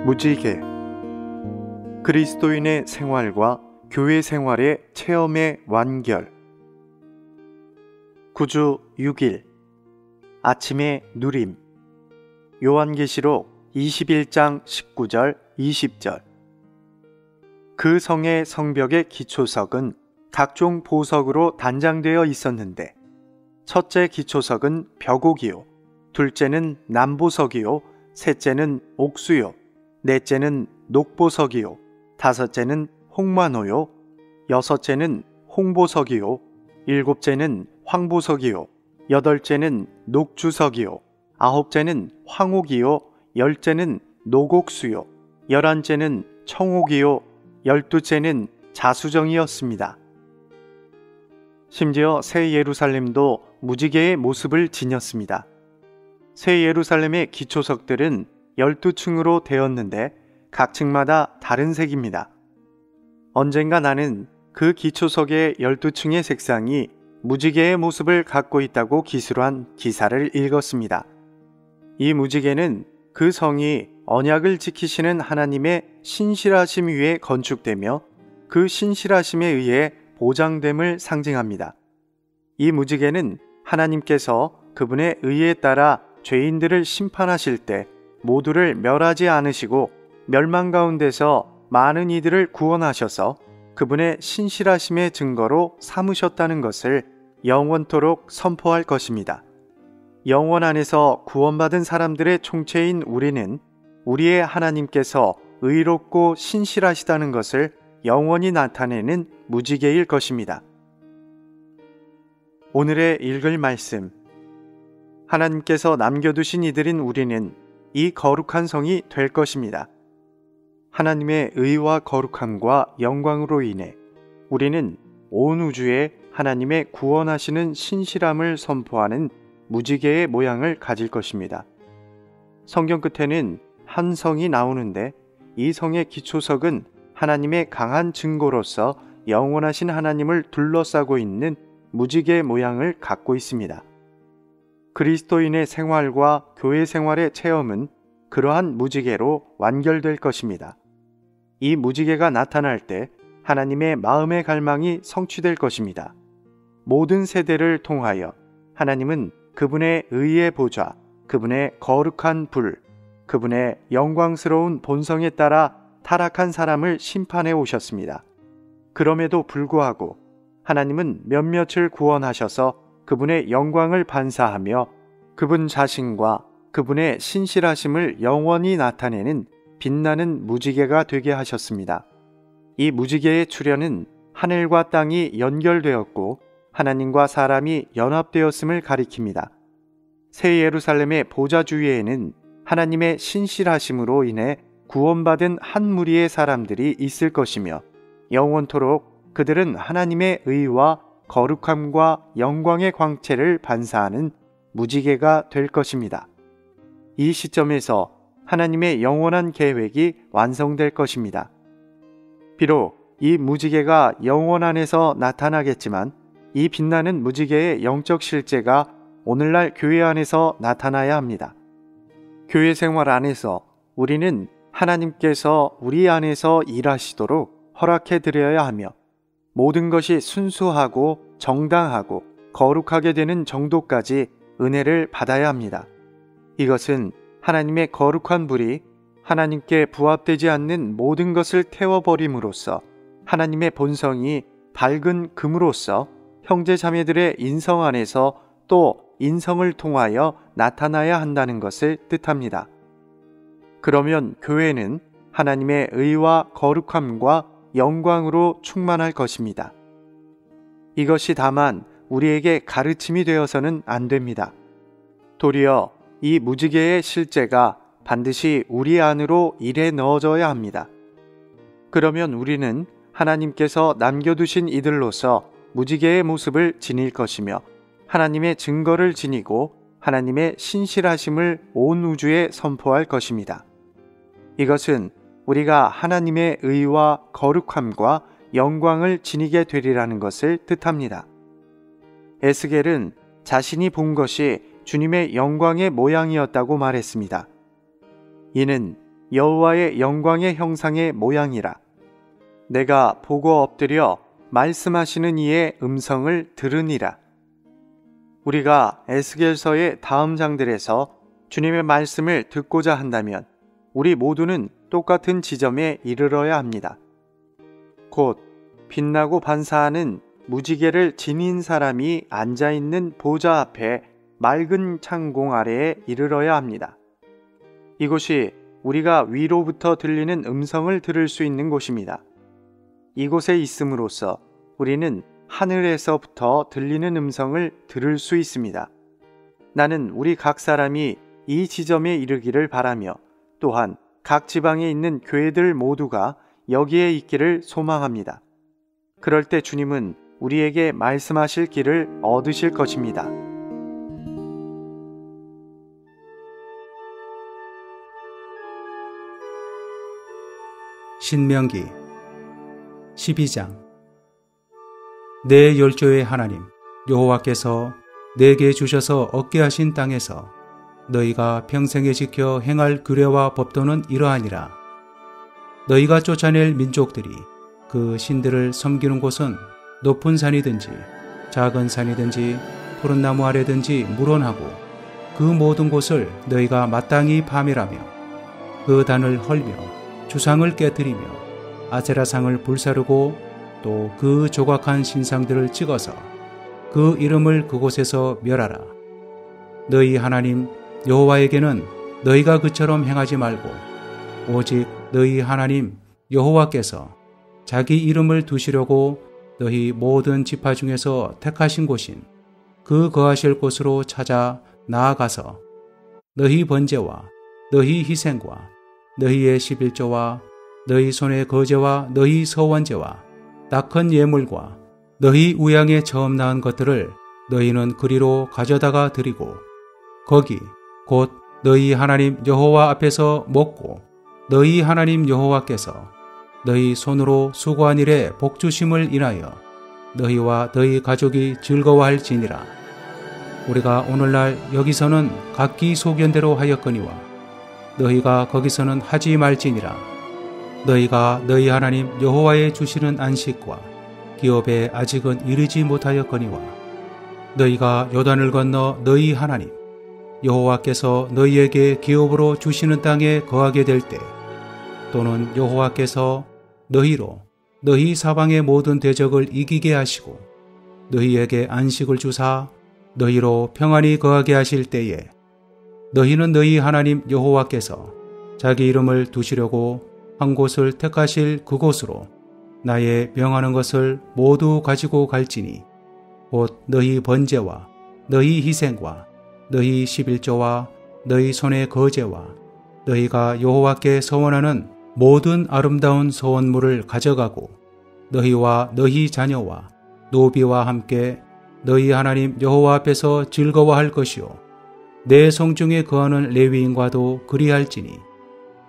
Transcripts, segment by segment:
무지개. 그리스도인의 생활과 교회 생활의 체험의 완결. 구주 6일 아침의 누림. 요한계시록 21장 19절 20절. 그 성의 성벽의 기초석은 각종 보석으로 단장되어 있었는데, 첫째 기초석은 벽옥이요, 둘째는 남보석이요, 셋째는 옥수요, 넷째는 녹보석이요, 다섯째는 홍마노요, 여섯째는 홍보석이요, 일곱째는 황보석이요, 여덟째는 녹주석이요, 아홉째는 황옥이요, 열째는 녹옥수요, 열한째는 청옥이요, 열두째는 자수정이었습니다. 심지어 새 예루살렘도 무지개의 모습을 지녔습니다. 새 예루살렘의 기초석들은 12층으로 되었는데 각 층마다 다른 색입니다. 언젠가 나는 그 기초석의 12층의 색상이 무지개의 모습을 갖고 있다고 기술한 기사를 읽었습니다. 이 무지개는 그 성이 언약을 지키시는 하나님의 신실하심 위에 건축되며 그 신실하심에 의해 보장됨을 상징합니다. 이 무지개는 하나님께서 그분의 의에 따라 죄인들을 심판하실 때 모두를 멸하지 않으시고 멸망 가운데서 많은 이들을 구원하셔서 그분의 신실하심의 증거로 삼으셨다는 것을 영원토록 선포할 것입니다. 영원 안에서 구원받은 사람들의 총체인 우리는 우리의 하나님께서 의롭고 신실하시다는 것을 영원히 나타내는 무지개일 것입니다. 오늘의 읽을 말씀. 하나님께서 남겨두신 이들인 우리는 이 거룩한 성이 될 것입니다. 하나님의 의와 거룩함과 영광으로 인해 우리는 온 우주에 하나님의 구원하시는 신실함을 선포하는 무지개의 모양을 가질 것입니다. 성경 끝에는 한 성이 나오는데 이 성의 기초석은 하나님의 강한 증거로서 영원하신 하나님을 둘러싸고 있는 무지개 모양을 갖고 있습니다. 그리스도인의 생활과 교회 생활의 체험은 그러한 무지개로 완결될 것입니다. 이 무지개가 나타날 때 하나님의 마음의 갈망이 성취될 것입니다. 모든 세대를 통하여 하나님은 그분의 의의 보좌, 그분의 거룩한 불, 그분의 영광스러운 본성에 따라 타락한 사람을 심판해 오셨습니다. 그럼에도 불구하고 하나님은 몇몇을 구원하셔서 그분의 영광을 반사하며 그분 자신과 그분의 신실하심을 영원히 나타내는 빛나는 무지개가 되게 하셨습니다. 이 무지개의 출현은 하늘과 땅이 연결되었고 하나님과 사람이 연합되었음을 가리킵니다. 새 예루살렘의 보좌 주위에는 하나님의 신실하심으로 인해 구원받은 한 무리의 사람들이 있을 것이며 영원토록 그들은 하나님의 의와 거룩함과 영광의 광채를 반사하는 무지개가 될 것입니다. 이 시점에서 하나님의 영원한 계획이 완성될 것입니다. 비록 이 무지개가 영원 안에서 나타나겠지만 이 빛나는 무지개의 영적 실제가 오늘날 교회 안에서 나타나야 합니다. 교회 생활 안에서 우리는 하나님께서 우리 안에서 일하시도록 허락해 드려야 하며 모든 것이 순수하고 정당하고 거룩하게 되는 정도까지 은혜를 받아야 합니다. 이것은 하나님의 거룩한 불이 하나님께 부합되지 않는 모든 것을 태워버림으로써 하나님의 본성이 밝은 금으로써 형제 자매들의 인성 안에서 또 인성을 통하여 나타나야 한다는 것을 뜻합니다. 그러면 교회는 하나님의 의와 거룩함과 영광으로 충만할 것입니다. 이것이 다만 우리에게 가르침이 되어서는 안 됩니다. 도리어 이 무지개의 실제가 반드시 우리 안으로 일에 넣어져야 합니다. 그러면 우리는 하나님께서 남겨두신 이들로서 무지개의 모습을 지닐 것이며 하나님의 증거를 지니고 하나님의 신실하심을 온 우주에 선포할 것입니다. 이것은 우리가 하나님의 의와 거룩함과 영광을 지니게 되리라는 것을 뜻합니다. 에스겔은 자신이 본 것이 주님의 영광의 모양이었다고 말했습니다. 이는 여호와의 영광의 형상의 모양이라. 내가 보고 엎드려 말씀하시는 이의 음성을 들으니라. 우리가 에스겔서의 다음 장들에서 주님의 말씀을 듣고자 한다면 우리 모두는 똑같은 지점에 이르러야 합니다. 곧 빛나고 반사하는 무지개를 지닌 사람이 앉아있는 보좌 앞에 맑은 창공 아래에 이르러야 합니다. 이곳이 우리가 위로부터 들리는 음성을 들을 수 있는 곳입니다. 이곳에 있음으로써 우리는 하늘에서부터 들리는 음성을 들을 수 있습니다. 나는 우리 각 사람이 이 지점에 이르기를 바라며 또한 각 지방에 있는 교회들 모두가 여기에 있기를 소망합니다. 그럴 때 주님은 우리에게 말씀하실 길을 얻으실 것입니다. 신명기 12장. 내 열조의 하나님 여호와께서 내게 주셔서 얻게 하신 땅에서 너희가 평생에 지켜 행할 규례와 법도는 이러하니라. 너희가 쫓아낼 민족들이 그 신들을 섬기는 곳은 높은 산이든지 작은 산이든지 푸른 나무 아래든지 물원하고 그 모든 곳을 너희가 마땅히 파멸하며 그 단을 헐며 주상을 깨뜨리며 아세라상을 불사르고 또 그 조각한 신상들을 찍어서 그 이름을 그곳에서 멸하라. 너희 하나님 여호와에게는 너희가 그처럼 행하지 말고 오직 너희 하나님 여호와께서 자기 이름을 두시려고 너희 모든 지파 중에서 택하신 곳인 그 거하실 곳으로 찾아 나아가서 너희 번제와 너희 희생과 너희의 11조와 너희 손의 거제와 너희 서원제와 낙헌 예물과 너희 우양에 처음 낳은 것들을 너희는 그리로 가져다가 드리고 거기 곧 너희 하나님 여호와 앞에서 먹고 너희 하나님 여호와께서 너희 손으로 수고한 일에 복주심을 인하여 너희와 너희 가족이 즐거워할지니라. 우리가 오늘날 여기서는 각기 소견대로 하였거니와 너희가 거기서는 하지 말지니라. 너희가 너희 하나님 여호와의 주시는 안식과 기업에 아직은 이르지 못하였거니와 너희가 요단을 건너 너희 하나님 여호와께서 너희에게 기업으로 주시는 땅에 거하게 될 때 또는 여호와께서 너희로 너희 사방의 모든 대적을 이기게 하시고 너희에게 안식을 주사 너희로 평안히 거하게 하실 때에 너희는 너희 하나님 여호와께서 자기 이름을 두시려고 한 곳을 택하실 그곳으로 나의 명하는 것을 모두 가지고 갈지니 곧 너희 번제와 너희 희생과 너희 11조와 너희 손의 거제와 너희가 여호와께 서원하는 모든 아름다운 서원물을 가져가고 너희와 너희 자녀와 노비와 함께 너희 하나님 여호와 앞에서 즐거워할 것이요 내 성중에 거하는 레위인과도 그리할지니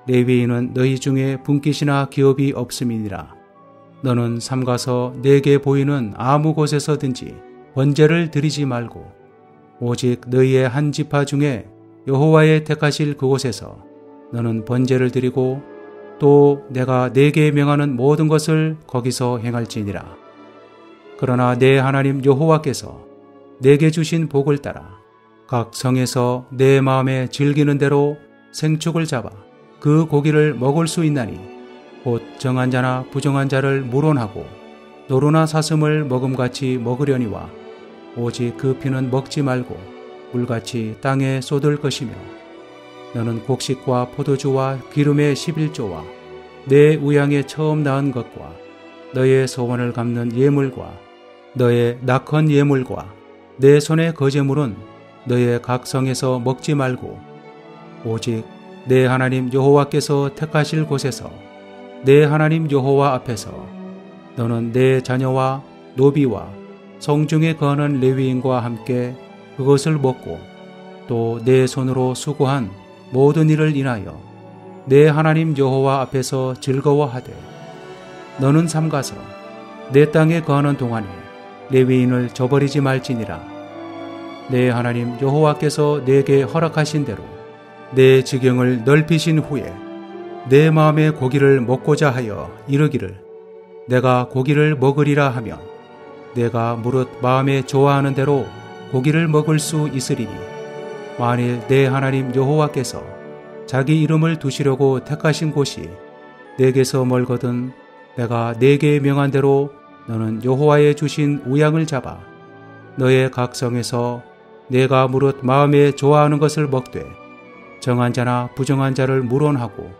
레위인은 너희 중에 분깃이나 기업이 없음이니라. 너는 삼가서 내게 보이는 아무 곳에서든지 번제를 드리지 말고 오직 너희의 한 지파 중에 여호와의 택하실 그곳에서 너는 번제를 드리고 또 내가 내게 명하는 모든 것을 거기서 행할지니라. 그러나 내 하나님 여호와께서 내게 주신 복을 따라 각 성에서 내 마음에 즐기는 대로 생축을 잡아 그 고기를 먹을 수 있나니 곧 정한 자나 부정한 자를 물원하고 노루나 사슴을 먹음같이 먹으려니와 오직 그 피는 먹지 말고 물같이 땅에 쏟을 것이며 너는 곡식과 포도주와 기름의 11조와 내 우양에 처음 낳은 것과 너의 소원을 갚는 예물과 너의 낙헌 예물과 내 손의 거제물은 너의 각 성에서 먹지 말고 오직 내 하나님 여호와께서 택하실 곳에서 내 하나님 여호와 앞에서 너는 내 자녀와 노비와 성중에 거하는 레위인과 함께 그것을 먹고 또 내 손으로 수고한 모든 일을 인하여 내 하나님 여호와 앞에서 즐거워하되 너는 삼가서 내 땅에 거하는 동안에 레위인을 저버리지 말지니라. 내 하나님 여호와께서 내게 허락하신 대로 내 지경을 넓히신 후에 내 마음의 고기를 먹고자 하여 이르기를 내가 고기를 먹으리라 하면 내가 무릇 마음에 좋아하는 대로 고기를 먹을 수 있으리니 만일 내 하나님 여호와께서 자기 이름을 두시려고 택하신 곳이 내게서 멀거든 내가 내게 명한 대로 너는 여호와의 주신 우양을 잡아 너의 각성에서 내가 무릇 마음에 좋아하는 것을 먹되 정한 자나 부정한 자를 물온하고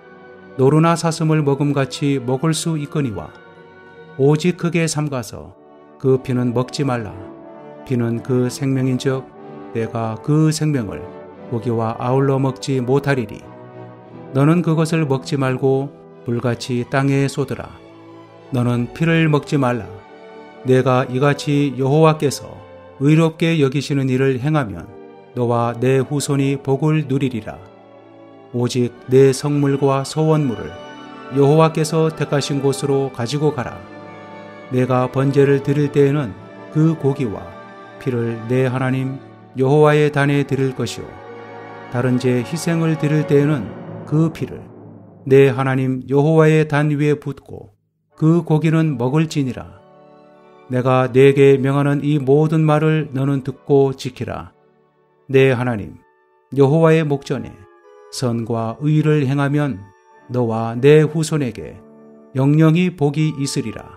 노루나 사슴을 먹음같이 먹을 수 있거니와 오직 크게 삼가서 그 피는 먹지 말라. 피는 그 생명인즉 내가 그 생명을 고기와 아울러 먹지 못하리니 너는 그것을 먹지 말고 불같이 땅에 쏟으라. 너는 피를 먹지 말라. 내가 이같이 여호와께서 의롭게 여기시는 일을 행하면 너와 내 후손이 복을 누리리라. 오직 내 성물과 소원물을 여호와께서 택하신 곳으로 가지고 가라. 내가 번제를 드릴 때에는 그 고기와 피를 내 하나님 여호와의 단에 드릴 것이요 다른 제 희생을 드릴 때에는 그 피를 내 하나님 여호와의 단 위에 붓고 그 고기는 먹을지니라. 내가 네게 명하는 이 모든 말을 너는 듣고 지키라. 내 하나님 여호와의 목전에 선과 의를 행하면 너와 내 후손에게 영영이 복이 있으리라.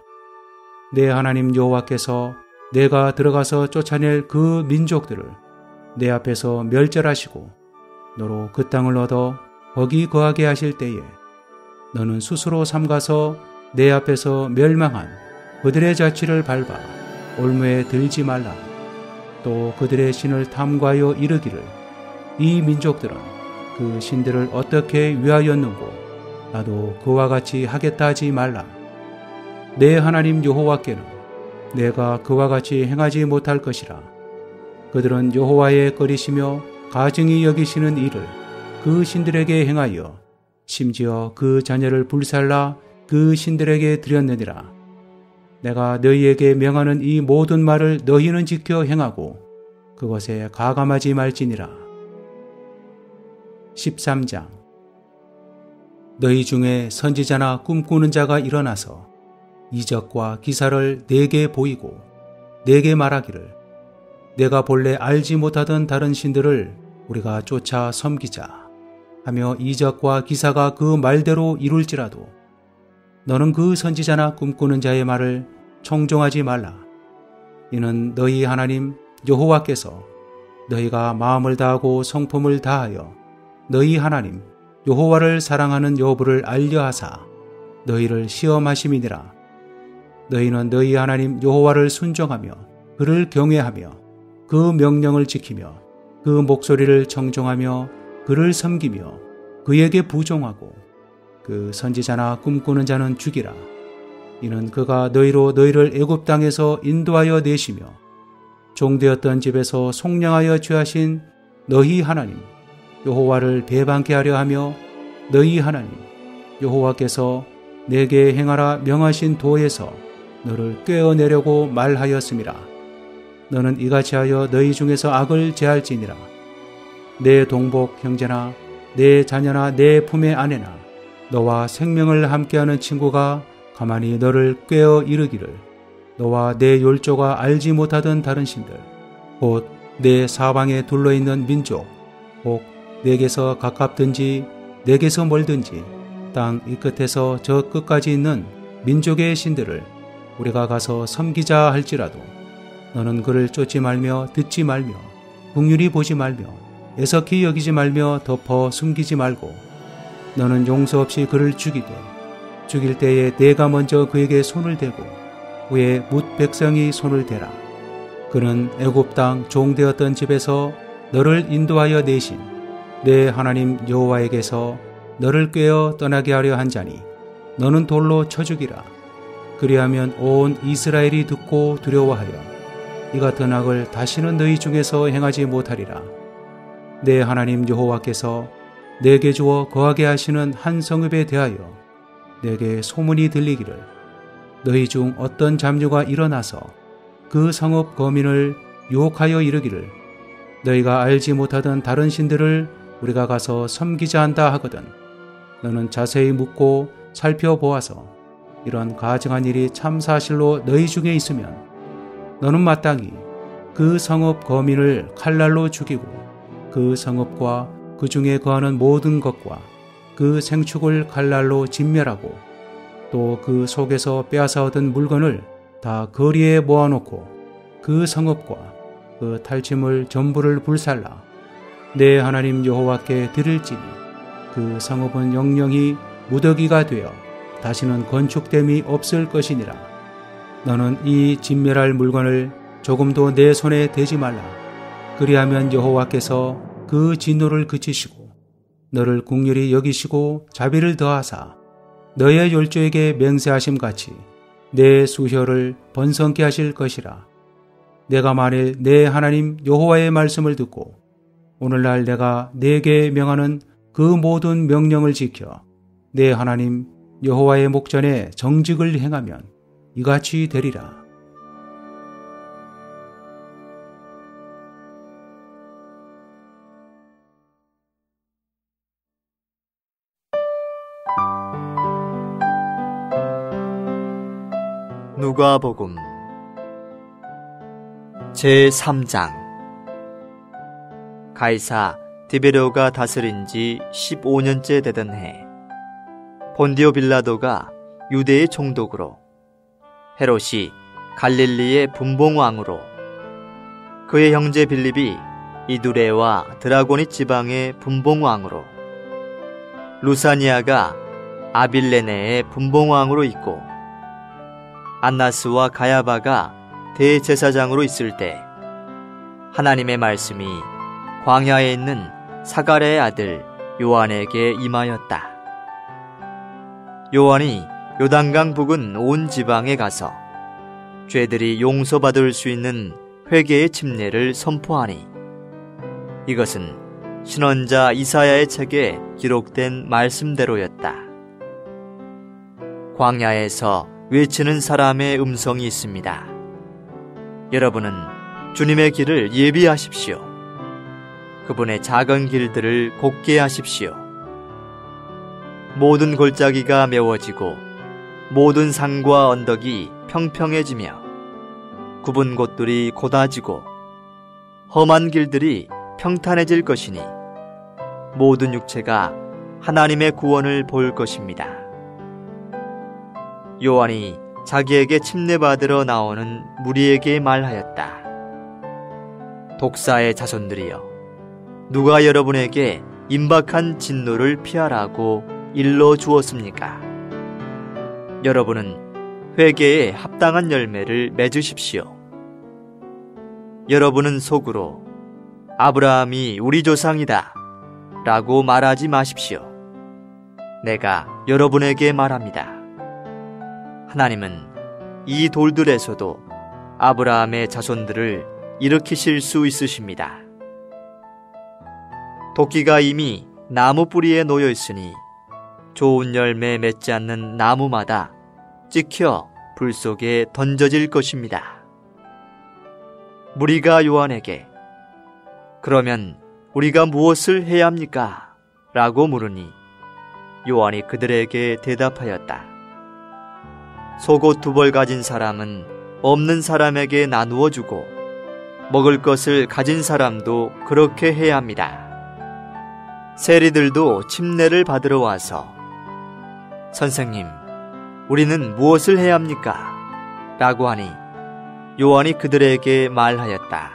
내 하나님 여호와께서 내가 들어가서 쫓아낼 그 민족들을 내 앞에서 멸절하시고 너로 그 땅을 얻어 거기 거하게 하실 때에 너는 스스로 삼가서 내 앞에서 멸망한 그들의 자취를 밟아 올무에 들지 말라. 또 그들의 신을 탐구하여 이르기를 이 민족들은 그 신들을 어떻게 위하였는고 나도 그와 같이 하겠다 하지 말라. 내 하나님 여호와께는 내가 그와 같이 행하지 못할 것이라. 그들은 여호와의 거리시며 가증히 여기시는 일을 그 신들에게 행하여 심지어 그 자녀를 불살라 그 신들에게 드렸느니라. 내가 너희에게 명하는 이 모든 말을 너희는 지켜 행하고 그것에 가감하지 말지니라. 13장. 너희 중에 선지자나 꿈꾸는 자가 일어나서 이적과 기사를 내게 보이고 내게 말하기를 내가 본래 알지 못하던 다른 신들을 우리가 쫓아 섬기자 하며 이적과 기사가 그 말대로 이룰지라도 너는 그 선지자나 꿈꾸는 자의 말을 청종하지 말라. 이는 너희 하나님 여호와께서 너희가 마음을 다하고 성품을 다하여 너희 하나님 여호와를 사랑하는 여부를 알려하사 너희를 시험하심이니라. 너희는 너희 하나님 여호와를 순종하며 그를 경외하며 그 명령을 지키며 그 목소리를 청종하며 그를 섬기며 그에게 부종하고 그 선지자나 꿈꾸는 자는 죽이라. 이는 그가 너희로 너희를 애굽 땅에서 인도하여 내시며 종되었던 집에서 속량하여 취하신 너희 하나님 여호와를 배반케 하려 하며 너희 하나님 여호와께서 내게 행하라 명하신 도에서 너를 꿰어내려고 말하였음이라. 너는 이같이 하여 너희 중에서 악을 제할지니라. 내 동복 형제나 내 자녀나 내 품의 아내나 너와 생명을 함께하는 친구가 가만히 너를 꿰어 이르기를 너와 내 율조가 알지 못하던 다른 신들 곧 내 사방에 둘러있는 민족 혹 내게서 가깝든지 내게서 멀든지 땅 이 끝에서 저 끝까지 있는 민족의 신들을 우리가 가서 섬기자 할지라도 너는 그를 쫓지 말며 듣지 말며 긍휼히 보지 말며 애석히 여기지 말며 덮어 숨기지 말고 너는 용서 없이 그를 죽이되 죽일 때에 내가 먼저 그에게 손을 대고 후에 뭇 백성이 손을 대라. 그는 애굽 땅 종되었던 집에서 너를 인도하여 내신 내 하나님 여호와에게서 너를 꿰어 떠나게 하려 한 자니 너는 돌로 쳐 죽이라. 그리하면 온 이스라엘이 듣고 두려워하여 이 같은 악을 다시는 너희 중에서 행하지 못하리라. 내 하나님 여호와께서 내게 주어 거하게 하시는 한 성읍에 대하여 내게 소문이 들리기를 너희 중 어떤 잡류가 일어나서 그 성읍 거민을 유혹하여 이르기를 너희가 알지 못하던 다른 신들을 우리가 가서 섬기자 한다 하거든 너는 자세히 묻고 살펴보아서 이런 가증한 일이 참 사실로 너희 중에 있으면 너는 마땅히 그 성읍 거민을 칼날로 죽이고 그 성읍과 그 중에 거하는 모든 것과 그 생축을 칼날로 진멸하고 또 그 속에서 빼앗아 얻은 물건을 다 거리에 모아놓고 그 성읍과 그 탈취물 전부를 불살라 내 하나님 여호와께 드릴지니 그 성읍은 영영히 무더기가 되어 다시는 건축됨이 없을 것이니라. 너는 이 진멸할 물건을 조금도 내 손에 대지 말라. 그리하면 여호와께서 그 진노를 그치시고 너를 긍휼히 여기시고 자비를 더하사 너의 열조에게 맹세하심 같이 내 수혀를 번성케 하실 것이라. 내가 만일 내 하나님 여호와의 말씀을 듣고 오늘날 내가 내게 명하는 그 모든 명령을 지켜 내 하나님 여호와의 목전에 정직을 행하면 이같이 되리라. 누가복음 제3장 가이사 디베료가 다스린 지 15년째 되던 해 본디오 빌라도가 유대의 총독으로 헤롯이 갈릴리의 분봉왕으로 그의 형제 빌립이 이두레와 드라고니 지방의 분봉왕으로 루사니아가 아빌레네의 분봉왕으로 있고 안나스와 가야바가 대제사장으로 있을 때 하나님의 말씀이 광야에 있는 사가랴의 아들 요한에게 임하였다. 요한이 요단강 북은 온 지방에 가서 죄들이 용서받을 수 있는 회개의 침례를 선포하니 이것은 신언자 이사야의 책에 기록된 말씀대로였다. 광야에서 외치는 사람의 음성이 있습니다. 여러분은 주님의 길을 예비하십시오. 그분의 작은 길들을 곱게 하십시오. 모든 골짜기가 메워지고 모든 산과 언덕이 평평해지며 굽은 곳들이 곧아지고 험한 길들이 평탄해질 것이니 모든 육체가 하나님의 구원을 볼 것입니다. 요한이 자기에게 침례받으러 나오는 무리에게 말하였다. 독사의 자손들이여, 누가 여러분에게 임박한 진노를 피하라고 일러 주었습니까? 여러분은 회개에 합당한 열매를 맺으십시오. 여러분은 속으로 아브라함이 우리 조상이다 라고 말하지 마십시오. 내가 여러분에게 말합니다. 하나님은 이 돌들에서도 아브라함의 자손들을 일으키실 수 있으십니다. 도끼가 이미 나무 뿌리에 놓여 있으니 좋은 열매 맺지 않는 나무마다 찍혀 불 속에 던져질 것입니다. 무리가 요한에게 그러면 우리가 무엇을 해야 합니까? 라고 물으니 요한이 그들에게 대답하였다. 속옷 2벌 가진 사람은 없는 사람에게 나누어 주고 먹을 것을 가진 사람도 그렇게 해야 합니다. 세리들도 침례를 받으러 와서 선생님, 우리는 무엇을 해야 합니까? 라고 하니 요한이 그들에게 말하였다.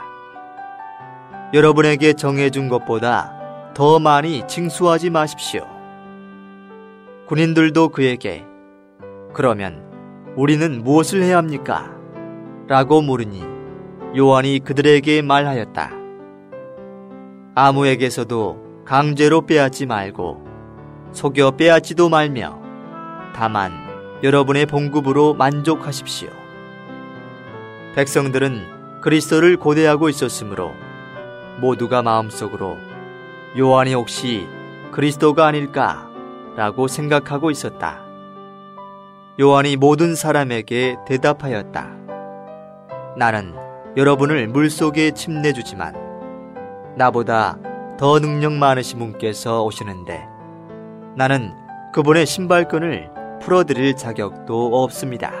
여러분에게 정해준 것보다 더 많이 징수하지 마십시오. 군인들도 그에게 그러면 우리는 무엇을 해야 합니까? 라고 물으니 요한이 그들에게 말하였다. 아무에게서도 강제로 빼앗지 말고 속여 빼앗지도 말며 다만 여러분의 봉급으로 만족하십시오. 백성들은 그리스도를 고대하고 있었으므로 모두가 마음속으로 요한이 혹시 그리스도가 아닐까? 라고 생각하고 있었다. 요한이 모든 사람에게 대답하였다. 나는 여러분을 물속에 침내주지만 나보다 더 능력 많으신 분께서 오시는데 나는 그분의 신발끈을 풀어드릴 자격도 없습니다.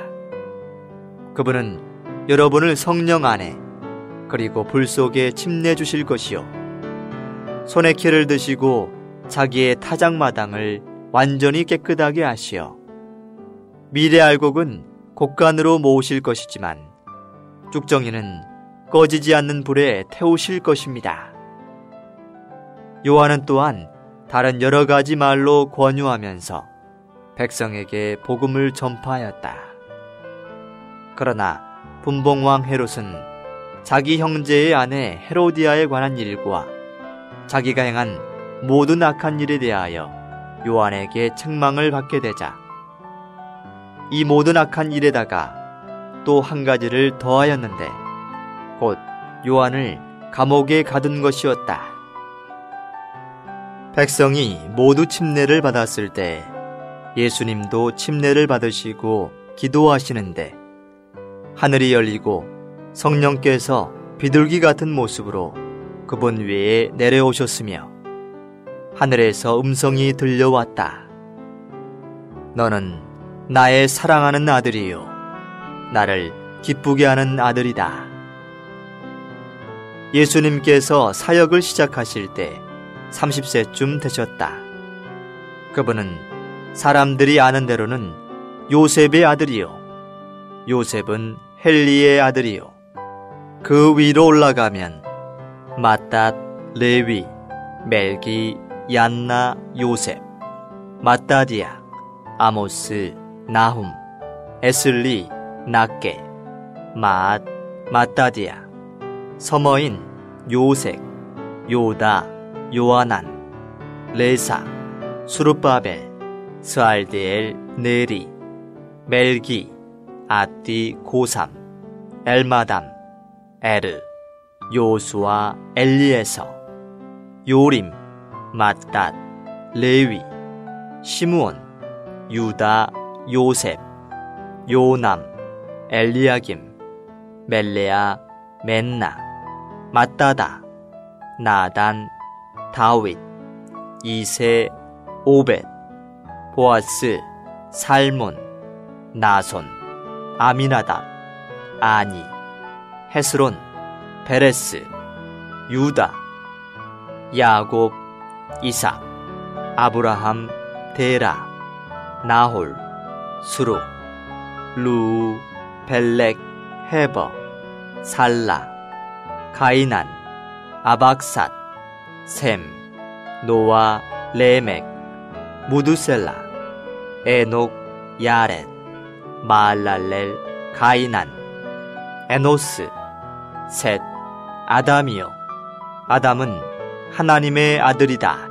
그분은 여러분을 성령 안에 그리고 불 속에 침례 주실 것이요 손에 키를 드시고 자기의 타작마당을 완전히 깨끗하게 하시어 미래 알곡은 곡간으로 모으실 것이지만 쭉정이는 꺼지지 않는 불에 태우실 것입니다. 요한은 또한 다른 여러 가지 말로 권유하면서 백성에게 복음을 전파하였다. 그러나 분봉왕 헤롯은 자기 형제의 아내 헤로디아에 관한 일과 자기가 행한 모든 악한 일에 대하여 요한에게 책망을 받게 되자 이 모든 악한 일에다가 또 한 가지를 더하였는데 곧 요한을 감옥에 가둔 것이었다. 백성이 모두 침례를 받았을 때 예수님도 침례를 받으시고 기도하시는데 하늘이 열리고 성령께서 비둘기 같은 모습으로 그분 위에 내려오셨으며 하늘에서 음성이 들려왔다. 너는 나의 사랑하는 아들이요 나를 기쁘게 하는 아들이다. 예수님께서 사역을 시작하실 때 30세쯤 되셨다. 그분은 사람들이 아는 대로는 요셉의 아들이요 요셉은 헬리의 아들이요 그 위로 올라가면 마탓, 레위, 멜기, 얀나, 요셉, 마따디아, 아모스, 나훔, 에슬리, 낫게, 마앗, 마따디아, 서머인, 요색, 요다, 요하난, 레사, 수르바벨, 스알디엘, 네리, 멜기, 아띠, 고삼, 엘마담, 에르, 요수아, 엘리에서, 요림, 마탓, 레위, 시므온, 유다, 요셉, 요남, 엘리야김, 멜레아, 맨나, 마따다, 나단, 다윗, 이세, 오벳, 보아스, 살몬, 나손, 아미나답, 아니, 헤스론, 베레스, 유다, 야곱, 이삭, 아브라함, 데라, 나홀, 수룩, 루, 벨렉, 헤버, 살라, 가이난, 아박삿, 셈, 노아, 레멕, 무두셀라, 에녹, 야렛, 마알랄렐, 가이난, 에노스, 셋, 아담이요. 아담은 하나님의 아들이다.